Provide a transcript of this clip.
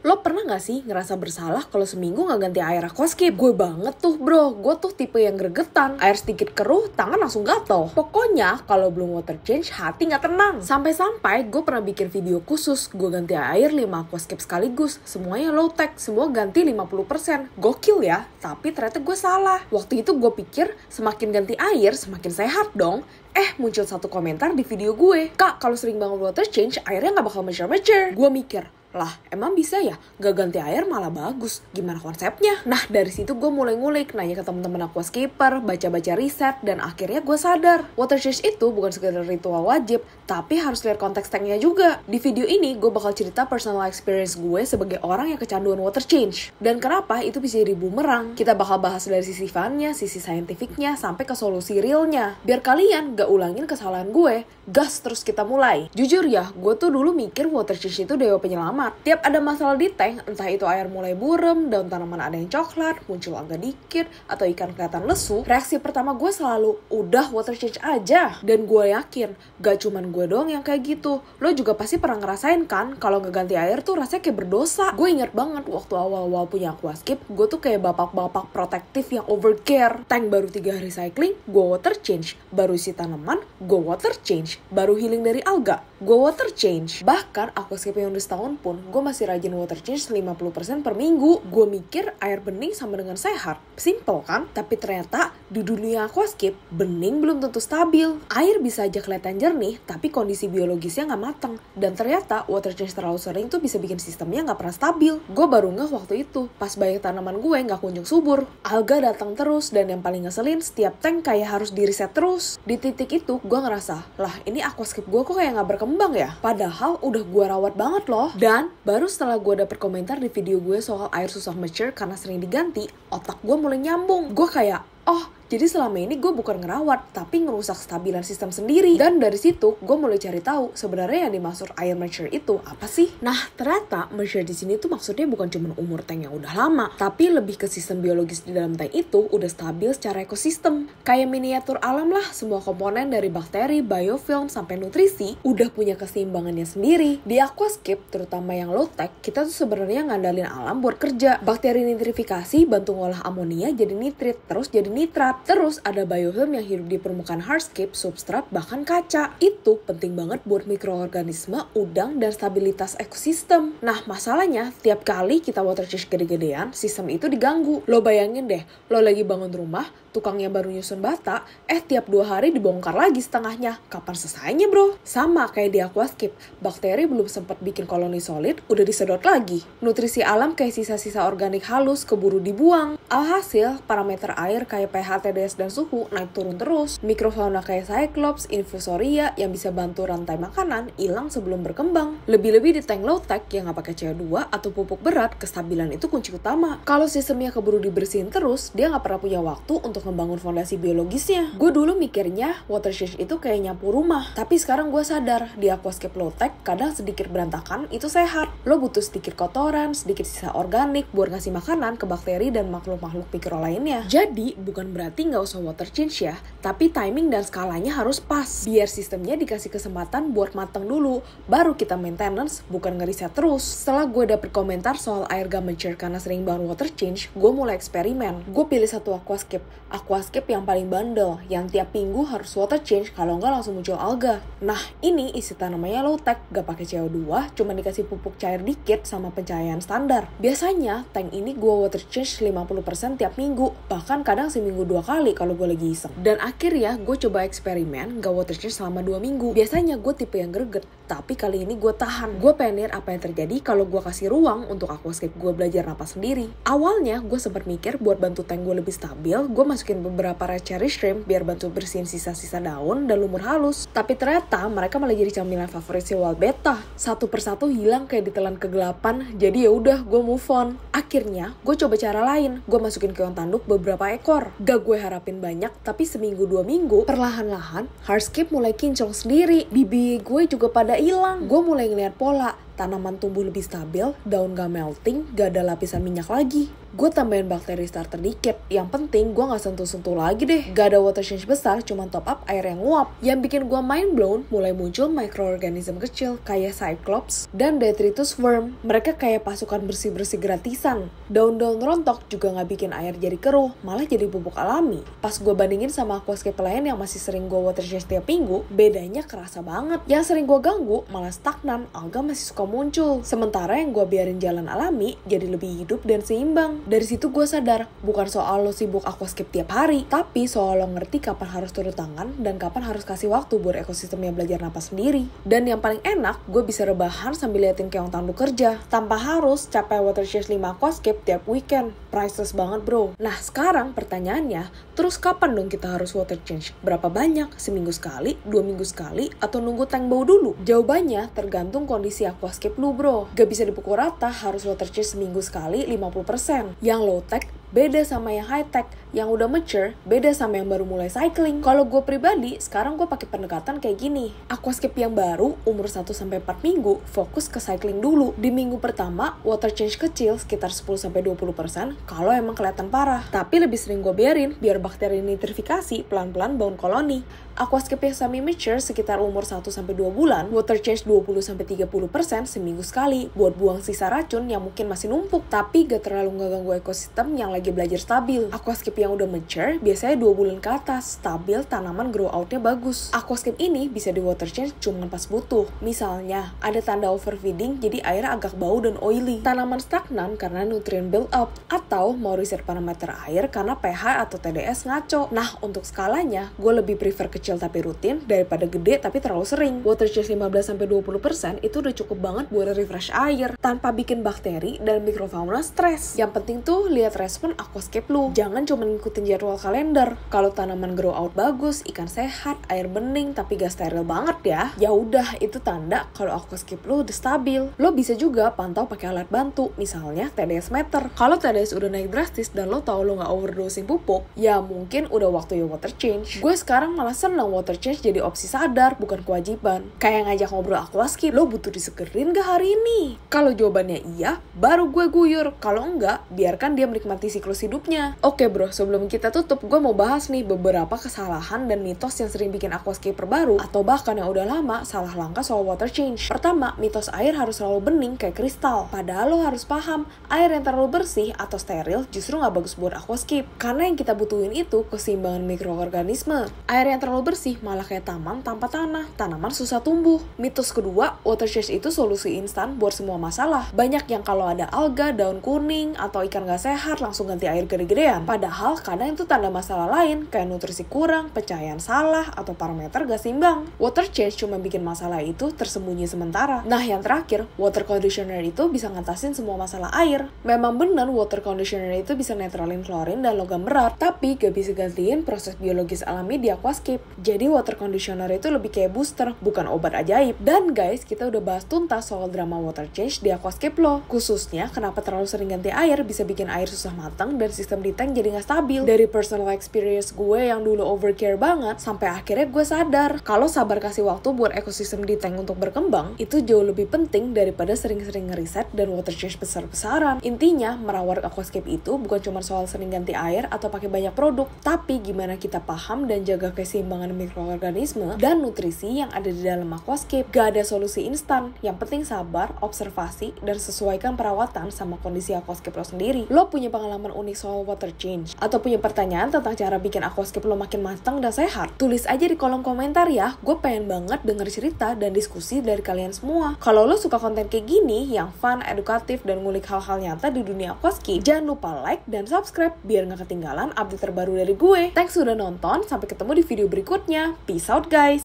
Lo pernah gak sih ngerasa bersalah kalau seminggu gak ganti air aquascape? Gue banget tuh bro, gue tuh tipe yang gregetan. Air sedikit keruh, tangan langsung gatel. Pokoknya kalau belum water change, hati gak tenang. Sampai-sampai gue pernah bikin video khusus, gue ganti air 5 aquascape sekaligus. Semuanya low tech, semua ganti 50%. Gokil ya, tapi ternyata gue salah. Waktu itu gue pikir semakin ganti air, semakin sehat dong. Muncul satu komentar di video gue. Kak, kalau sering banget water change, airnya gak bakal mature-mature. Gue mikir, lah emang bisa ya? Gak ganti air malah bagus. Gimana konsepnya? Nah dari situ gue mulai ngulik, nanya ke teman-teman aquascaper, baca-baca riset, dan akhirnya gue sadar water change itu bukan sekedar ritual wajib, tapi harus lihat konteks tanknya juga. Di video ini gue bakal cerita personal experience gue sebagai orang yang kecanduan water change, dan kenapa itu bisa jadi bumerang. Kita bakal bahas dari sisi funnya, sisi saintifiknya, sampai ke solusi realnya. Biar kalian gak ulangin kesalahan gue, gas terus kita mulai. Jujur ya, gue tuh dulu mikir water change itu dewa penyelamat. Tiap ada masalah di tank, entah itu air mulai burem, daun tanaman ada yang coklat, muncul alga dikit, atau ikan kelihatan lesu, reaksi pertama gue selalu, udah water change aja. Dan gue yakin, gak cuman gue doang yang kayak gitu. Lo juga pasti pernah ngerasain kan, kalau ngeganti air tuh rasanya kayak berdosa. Gue inget banget waktu awal-awal punya aquascape, gue tuh kayak bapak-bapak protektif yang overcare. Tank baru 3 hari cycling, gue water change. Baru isi tanaman, gue water change. Baru healing dari alga, gue water change. Bahkan aquascape yang udah setahun pun, gue masih rajin water change 50% per minggu. Gue mikir air bening sama dengan sehat. Simple kan? Tapi ternyata di dunia aquascape, bening belum tentu stabil. Air bisa aja kelihatan jernih, tapi kondisi biologisnya gak mateng. Dan ternyata water change terlalu sering tuh bisa bikin sistemnya gak pernah stabil. Gue baru ngeh waktu itu, pas banyak tanaman gue gak kunjung subur. Alga datang terus, dan yang paling ngeselin, setiap tank kayak harus di reset terus. Di titik itu, gue ngerasa, lah ini aquascape gue kok kayak gak berkembang ya? Padahal udah gue rawat banget loh. Dan baru setelah gue dapet komentar di video gue soal air susah mature karena sering diganti, otak gue mulai nyambung. Gue kayak, oh jadi selama ini gue bukan ngerawat, tapi ngerusak stabilan sistem sendiri. Dan dari situ gue mulai cari tahu sebenarnya yang dimaksud air mature itu apa sih? Nah ternyata mature di sini tuh maksudnya bukan cuma umur tank yang udah lama, tapi lebih ke sistem biologis di dalam tank itu udah stabil secara ekosistem. Kayak miniatur alam lah, semua komponen dari bakteri, biofilm, sampai nutrisi udah punya keseimbangannya sendiri. Di aquascape, terutama yang low tech, kita tuh sebenarnya ngandalin alam buat kerja. Bakteri nitrifikasi bantu ngolah amonia jadi nitrit, terus jadi nitrat. Terus ada biofilm yang hidup di permukaan hardscape, substrat, bahkan kaca. Itu penting banget buat mikroorganisme, udang, dan stabilitas ekosistem. Nah masalahnya, tiap kali kita water change gede-gedean, sistem itu diganggu. Lo bayangin deh, lo lagi bangun rumah, tukangnya baru nyusun bata, tiap 2 hari dibongkar lagi setengahnya. Kapan selesainya bro? Sama kayak di aquascape, bakteri belum sempat bikin koloni solid, udah disedot lagi. Nutrisi alam kayak sisa-sisa organik halus keburu dibuang. Alhasil, parameter air kayak pH, TDS, dan suhu naik turun terus. Mikrofauna kayak Cyclops, Infusoria yang bisa bantu rantai makanan hilang sebelum berkembang. Lebih-lebih di tank low tech yang nggak pakai CO2 atau pupuk berat, kestabilan itu kunci utama. Kalau sistemnya keburu dibersihin terus, dia nggak pernah punya waktu untuk membangun fondasi biologisnya. Gue dulu mikirnya water change itu kayak nyapu rumah, tapi sekarang gue sadar di aquascape low tech kadang sedikit berantakan itu sehat. Lo butuh sedikit kotoran, sedikit sisa organik buat ngasih makanan ke bakteri dan makhluk-makhluk mikro lainnya. Jadi bukan berarti nggak usah water change ya, tapi timing dan skalanya harus pas biar sistemnya dikasih kesempatan buat mateng dulu, baru kita maintenance, bukan ngeriset terus. Setelah gue dapet komentar soal air gak mature karena sering banget water change, gue mulai eksperimen. Gue pilih satu aquascape yang paling bandel, yang tiap minggu harus water change, kalau nggak langsung muncul alga. Nah ini isi tanamannya low tech, gak pakai CO2, cuma dikasih pupuk cair dikit sama pencahayaan standar. Biasanya tank ini gue water change 50% tiap minggu, bahkan kadang seminggu 2 kali kalau gue lagi iseng. Dan akhirnya gue coba eksperimen gak water change selama 2 minggu. Biasanya gue tipe yang greget, tapi kali ini gue tahan. Gue pengen lihat apa yang terjadi kalau gue kasih ruang untuk aquascape gue belajar napas sendiri. Awalnya gue sempat mikir buat bantu tank gue lebih stabil, gue masukin beberapa red cherry shrimp biar bantu bersihin sisa-sisa daun dan lumur halus. Tapi ternyata mereka malah jadi camilan favorit si wild betta. Satu persatu hilang kayak ditelan kegelapan, jadi ya udah gue move on. Akhirnya gue coba cara lain, gue masukin keong tanduk beberapa ekor. Gak gue harapin banyak, tapi seminggu 2 minggu perlahan-lahan hardscape mulai kinclong sendiri. Bibi gue juga pada hilang. Gue mulai ngeliat pola, tanaman tumbuh lebih stabil, daun gak melting, gak ada lapisan minyak lagi. Gue tambahin bakteri starter dikit, yang penting gue gak sentuh-sentuh lagi deh. Gak ada water change besar, cuma top up air yang nguap. Yang bikin gue mind blown, mulai muncul microorganism kecil kayak Cyclops dan Detritus worm. Mereka kayak pasukan bersih-bersih gratisan. Daun-daun rontok juga gak bikin air jadi keruh, malah jadi pupuk alami. Pas gue bandingin sama aquascape lain yang masih sering gue water change tiap minggu, bedanya kerasa banget. Yang sering gue ganggu malah stagnan, alga masih suka muncul. Sementara yang gue biarin jalan alami jadi lebih hidup dan seimbang. Dari situ gue sadar, bukan soal lo sibuk aquascape tiap hari, tapi soal lo ngerti kapan harus turun tangan dan kapan harus kasih waktu buat ekosistemnya belajar napas sendiri. Dan yang paling enak, gue bisa rebahan sambil liatin keong tandu kerja, tanpa harus capai water change 5 aquascape tiap weekend. Priceless banget bro. Nah sekarang pertanyaannya, terus kapan dong kita harus water change? Berapa banyak? Seminggu sekali? 2 minggu sekali? Atau nunggu tank bau dulu? Jawabannya tergantung kondisi aquascape lu bro. Gak bisa dipukul rata harus water change seminggu sekali 50%. Yang low tech beda sama yang high tech, yang udah mature beda sama yang baru mulai cycling. Kalau gue pribadi, sekarang gue pakai pendekatan kayak gini. Aquascape yang baru umur 1-4 minggu fokus ke cycling dulu. Di minggu pertama water change kecil sekitar 10-20% kalau emang kelihatan parah. Tapi lebih sering gue biarin biar bakteri nitrifikasi pelan-pelan bangun koloni. Aquascape yang semi mature sekitar umur 1-2 bulan, water change 20-30% seminggu sekali buat buang sisa racun yang mungkin masih numpuk tapi gak terlalu ngeganggu ekosistem yang lagi belajar stabil. Aquascape yang udah mature biasanya 2 bulan ke atas, stabil, tanaman grow outnya bagus. Aquascape ini bisa di water change cuma pas butuh. Misalnya, ada tanda overfeeding jadi air agak bau dan oily. Tanaman stagnan karena nutrient build up. Atau mau reset parameter air karena pH atau TDS ngaco. Nah, untuk skalanya, gue lebih prefer kecil tapi rutin daripada gede tapi terlalu sering. Water change 15-20% itu udah cukup banget buat refresh air tanpa bikin bakteri dan mikrofauna stres. Yang penting tuh lihat respon aquascape lu. Jangan cuma ngikutin jadwal kalender. Kalau tanaman grow out bagus, ikan sehat, air bening tapi gak steril banget ya udah itu tanda kalau aquascape lu udah stabil. Lo bisa juga pantau pakai alat bantu, misalnya TDS meter. Kalau TDS udah naik drastis dan lo tahu lo gak overdosing pupuk, ya mungkin udah waktunya water change. Gue sekarang malah seneng water change jadi opsi sadar, bukan kewajiban. Kayak ngajak ngobrol aquascape, lo butuh disegerin gak hari ini? Kalau jawabannya iya, baru gue guyur. Kalau enggak, biarkan dia menikmati siklus hidupnya. Oke bro, sebelum kita tutup, gue mau bahas nih beberapa kesalahan dan mitos yang sering bikin aquascape baru atau bahkan yang udah lama salah langkah soal water change. Pertama, mitos air harus selalu bening kayak kristal. Padahal lo harus paham, air yang terlalu bersih atau steril justru gak bagus buat aquascape. Karena yang kita butuhin itu keseimbangan mikroorganisme. Air yang terlalu bersih malah kayak taman tanpa tanah. Tanaman susah tumbuh. Mitos kedua, water change itu solusi instan buat semua masalah. Banyak yang kalau ada alga, daun kuning, atau ikan gak sehat langsung ganti air gede-gedean. Padahal kadang itu tanda masalah lain kayak nutrisi kurang, pencahayaan salah, atau parameter gak seimbang. Water change cuma bikin masalah itu tersembunyi sementara. Nah yang terakhir, water conditioner itu bisa ngatasin semua masalah air. Memang bener water conditioner itu bisa netralin klorin dan logam berat, tapi gak bisa gantiin proses biologis alami di aquascape. Jadi water conditioner itu lebih kayak booster, bukan obat ajaib. Dan guys, kita udah bahas tuntas soal drama water change di aquascape lo. Khususnya kenapa terlalu sering ganti air bisa bikin air susah matang dan sistem di tank jadi gak stabil. Dari personal experience gue yang dulu overcare banget, sampai akhirnya gue sadar kalau sabar kasih waktu buat ekosistem di tank untuk berkembang itu jauh lebih penting daripada sering-sering ngeriset dan water change besar-besaran. Intinya, merawat aquascape itu bukan cuma soal sering ganti air atau pakai banyak produk, tapi gimana kita paham dan jaga keseimbangan mikroorganisme dan nutrisi yang ada di dalam aquascape. Gak ada solusi instan, yang penting sabar, observasi, dan sesuaikan perawatan sama kondisi aquascape lo sendiri. Lo punya pengalaman unik soal water change? Atau punya pertanyaan tentang cara bikin aquascape lo makin matang dan sehat? Tulis aja di kolom komentar ya, gue pengen banget denger cerita dan diskusi dari kalian semua. Kalau lo suka konten kayak gini, yang fun, edukatif, dan ngulik hal-hal nyata di dunia aquascape, jangan lupa like dan subscribe biar gak ketinggalan update terbaru dari gue. Thanks udah nonton, sampai ketemu di video berikutnya. Peace out guys!